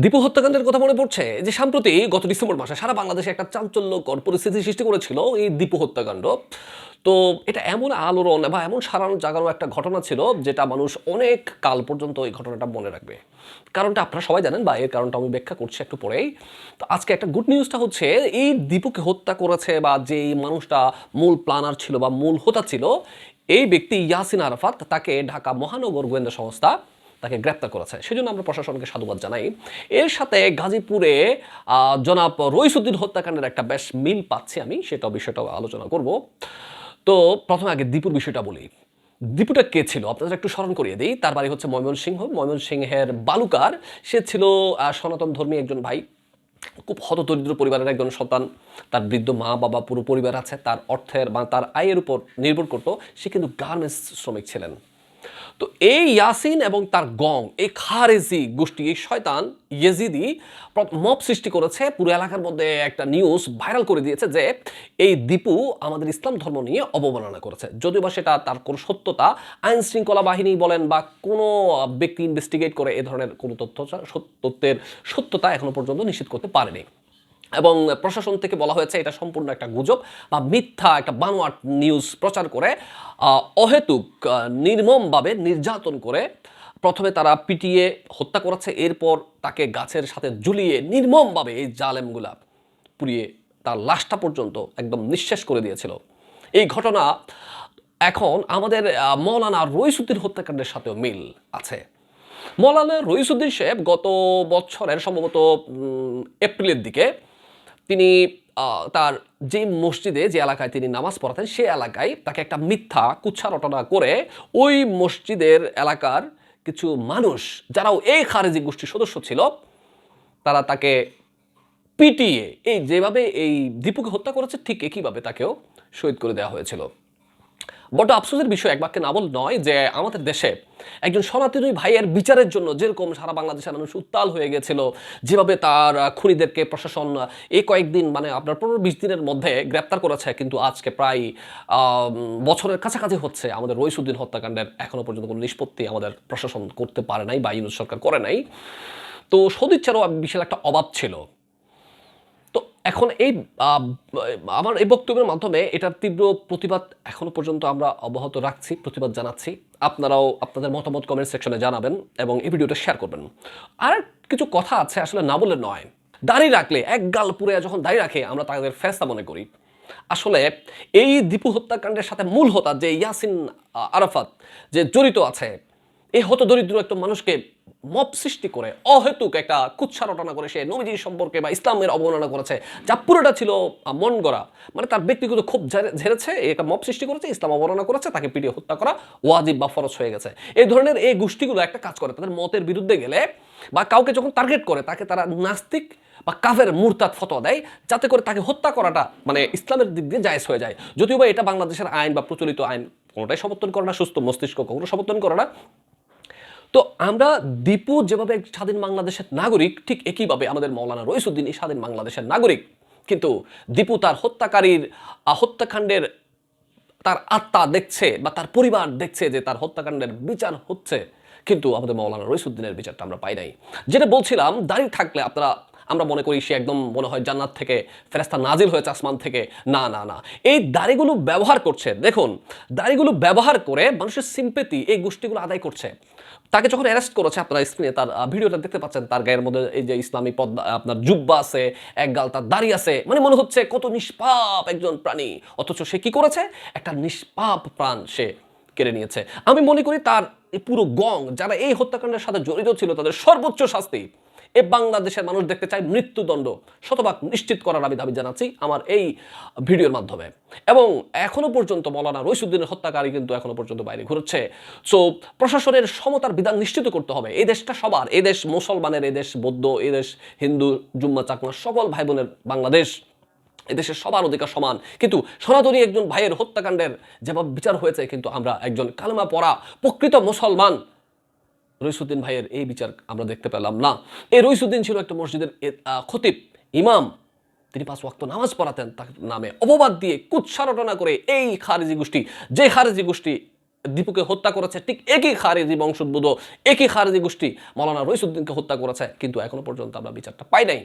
দীপু হত্যাকাণ্ডের কথা মনে পড়ছে যে সম্প্রতি গত ডিসেম্বর মাসে সারা বাংলাদেশে একটা চাঞ্চল্যকর পরিস্থিতি সৃষ্টি করেছিল এই দীপু হত্যাকাণ্ড। তো এটা এমন আলোড়ন বা এমন সারানো জাগানো একটা ঘটনা ছিল যেটা মানুষ অনেক কাল পর্যন্ত এই ঘটনাটা মনে রাখবে। কারণটা আপনারা সবাই জানেন বা এর কারণটা আমি ব্যাখ্যা করছি একটু পরেই। তো আজকে একটা গুড নিউজটা হচ্ছে এই দীপুকে হত্যা করেছে বা যেই মানুষটা মূল প্ল্যানার ছিল বা মূল হোতা ছিল এই ব্যক্তি ইয়াসিন আরাফাত, তাকে ঢাকা মহানগর গোয়েন্দা সংস্থা তাকে গ্রেপ্তার করেছে। সেজন্য আমরা প্রশাসনকে সাধুবাদ জানাই। এর সাথে গাজীপুরে জনাব রইসুদ্দিন হত্যাকাণ্ডের একটা বেশ মিল পাচ্ছি আমি, বিষয়টাও আলোচনা করব। তো প্রথমে আগে দীপুর বিষয়টা বলি। দীপুটা কে ছিল আপনাদের একটু স্মরণ করিয়ে দিই। তার বাড়ি হচ্ছে ময়মনসিংহের বালুকার। সে ছিল সনাতন ধর্মী একজন ভাই, খুব হতদরিদ্র পরিবারের একজন সন্তান। তার বৃদ্ধ মা বাবা পুরো পরিবার আছে। তার অর্থের বা তার আয়ের উপর নির্ভর করতো। সে কিন্তু গার্মেন্টস শ্রমিক ছিলেন। তো এই ইয়াসিন এবং তার গং, এই খারেজি গোষ্ঠী, এই শয়তান ইয়েজিদি মব সৃষ্টি করেছে। পুরো এলাকার মধ্যে একটা নিউজ ভাইরাল করে দিয়েছে যে এই দীপু আমাদের ইসলাম ধর্ম নিয়ে অবমাননা করেছে। যদিও বা সেটা তার কোনো সত্যতা আইন শৃঙ্খলা বাহিনী বলেন বা কোনো ব্যক্তি ইনভেস্টিগেট করে এ ধরনের কোনো তথ্যের সত্যতা এখনো পর্যন্ত নিশ্চিত করতে পারেনি। এবং প্রশাসন থেকে বলা হয়েছে এটা সম্পূর্ণ একটা গুজব বা মিথ্যা একটা বানোয়াট নিউজ প্রচার করে অহেতুক নির্মমভাবে নির্যাতন করে প্রথমে তারা পিটিয়ে হত্যা করেছে, এরপর তাকে গাছের সাথে ঝুলিয়ে নির্মমভাবে এই জালেমগুলা পুড়িয়ে তার লাশটা পর্যন্ত একদম নিঃশেষ করে দিয়েছিল। এই ঘটনা এখন আমাদের মৌলানা রইসুদ্দিন হত্যাকাণ্ডের সাথেও মিল আছে। মৌলানা রইসুদ্দিন সাহেব গত বছরের সম্ভবত এপ্রিলের দিকে তিনি তার যে মসজিদে যে এলাকায় তিনি নামাজ পড়াতেন সে এলাকায় তাকে একটা মিথ্যা কুৎসা রটনা করে ওই মসজিদের এলাকার কিছু মানুষ যারাও এই খারেজি গোষ্ঠীর সদস্য ছিল তারা তাকে পিটিয়ে এই যেভাবে এই দীপুকে হত্যা করেছে ঠিক একইভাবে তাকেও শহীদ করে দেওয়া হয়েছিল। বড় আফসোসের বিষয় এক বাক্যে না বল নয় যে আমাদের দেশে একজন সনাতনী ভাইয়ের বিচারের জন্য যেরকম সারা বাংলাদেশের মানুষ উত্তাল হয়ে গেছিল, যেভাবে তার খুনিদেরকে প্রশাসন এই কয়েকদিন মানে আপনার 15-20 দিনের মধ্যে গ্রেপ্তার করেছে, কিন্তু আজকে প্রায় বছরের কাছাকাছি হচ্ছে আমাদের রইসুদ্দিন হত্যাকাণ্ডের এখনো পর্যন্ত কোনো নিষ্পত্তি আমাদের প্রশাসন করতে পারে নাই বা ইউনূস সরকার করে নাই। তো সদিচ্ছারও বিশাল একটা অভাব ছিল। তো এখন এই আমার এই বক্তব্যের মাধ্যমে এটার তীব্র প্রতিবাদ এখনো পর্যন্ত আমরা অব্যাহত রাখছি, প্রতিবাদ জানাচ্ছি। আপনারাও আপনাদের মতামত কমেন্ট সেকশনে জানাবেন এবং এই ভিডিওটা শেয়ার করবেন। আর কিছু কথা আছে আসলে না বলে নয়। দাড়ি রাখলে এক গাল পুরে যখন দাড়ি রাখে আমরা তাদের ফেরেশতা মনে করি। আসলে এই দীপু হত্যাকাণ্ডের সাথে মূল হোতা যে ইয়াসিন আরাফাত যে জড়িত আছে, এই হতদরিদ্র একটা মানুষকে মব সৃষ্টি করে অহেতুক একটা কুৎসা রটনা করে সে নবীজির সম্পর্কে বা ইসলামের অবমাননা করেছে, যা পুরোটা ছিল মন গড়া। মানে তার ব্যক্তিগত খুব ঝেড়েছে, একটা মব সৃষ্টি করেছে, ইসলাম অবমাননা করেছে, তাকে পিটিয়ে হত্যা করা ওয়াজিব বা ফরজ হয়ে গেছে। এই ধরনের এই গোষ্ঠীগুলো একটা কাজ করে, তাদের মতের বিরুদ্ধে গেলে বা কাউকে যখন টার্গেট করে তাকে তারা নাস্তিক বা কাফের মুরতাদ ফতোয়া দেয়, যাতে করে তাকে হত্যা করাটা মানে ইসলামের দিক দিয়ে জায়েজ হয়ে যায়। যদিও বা এটা বাংলাদেশের আইন বা প্রচলিত আইন কোনোটাই সমর্থন করে না, সুস্থ মস্তিষ্ক কখনো সমর্থন করে না। তো আমরা দীপু যেভাবে স্বাধীন বাংলাদেশের নাগরিক, ঠিক একইভাবে আমাদের মৌলানা রইসুদ্দিন এই স্বাধীন বাংলাদেশের নাগরিক। কিন্তু দীপু তার হত্যাকারীর হত্যাকাণ্ডের তার আত্মা দেখছে বা তার পরিবার দেখছে যে তার হত্যাকাণ্ডের বিচার হচ্ছে, কিন্তু আমাদের মৌলানা রইসুদ্দিনের বিচারটা আমরা পাই নাই। যেটা বলছিলাম, দাঁড়িয়ে থাকলে আমরা মনে করি সে একদম মনে হয় জান্নাত থেকে ফেরেশতা নাজিল হয়েছে আসমান থেকে। না না না, এই দাড়িগুলো ব্যবহার করছে, দেখুন দাড়িগুলো ব্যবহার করে মানুষের সিম্পেথি এই গোষ্ঠীগুলো আদায় করছে। তাকে যখন অ্যারেস্ট করেছে, আপনারা স্ক্রিনে তার ভিডিওটা দেখতে পাচ্ছেন, তার গায়ের মধ্যে এই যে ইসলামী পদ্মা আপনার জুব্বা আছে, এক গাল তার দাড়ি আছে, মানে মনে হচ্ছে কত নিষ্পাপ একজন প্রাণী, অথচ সে কি করেছে, একটা নিষ্পাপ প্রাণ সে কেড়ে নিয়েছে। আমি মনে করি তার এই পুরো গং যারা এই হত্যাকাণ্ডের সাথে জড়িত ছিল তাদের সর্বোচ্চ শাস্তি এ বাংলাদেশের মানুষ দেখতে চায়, মৃত্যুদণ্ড শতভাগ নিশ্চিত করার আমি দাবি জানাচ্ছি আমার এই ভিডিওর মাধ্যমে। এবং এখনো পর্যন্ত মৌলানা রইসুদ্দিনের হত্যাকারী কিন্তু এখনো পর্যন্ত বাইরে ঘুরছে। সো প্রশাসনের সমতার বিধান নিশ্চিত করতে হবে। এই দেশটা সবার, এই দেশ মুসলমানের, এই দেশ বৌদ্ধ, এই দেশ হিন্দু, জুম্মা চাকমা সকল ভাই বোনের বাংলাদেশ। এদেশের সবার অধিকার সমান, কিন্তু সনাতনী একজন ভাইয়ের হত্যাকাণ্ডের যেভাবে বিচার হয়েছে, কিন্তু আমরা একজন কালেমা পড়া প্রকৃত মুসলমান রইসুদ্দিন ভাইয়ের এই বিচার আমরা দেখতে পেলাম না। এই রইসুদ্দিন ছিল একটা মসজিদের খতিব, ইমাম, তিনি 5 ওয়াক্ত নামাজ পড়াতেন, তার নামে অপবাদ দিয়ে কুৎসা রটনা করে এই খারেজি গোষ্ঠী, যে খারেজি গোষ্ঠী দীপুকে হত্যা করেছে, ঠিক একই খারেজি বংশোদ্ভূত একই খারেজি গোষ্ঠী মাওলানা রইসুদ্দিনকে হত্যা করেছে, কিন্তু এখনো পর্যন্ত আমরা বিচারটা পাই নাই।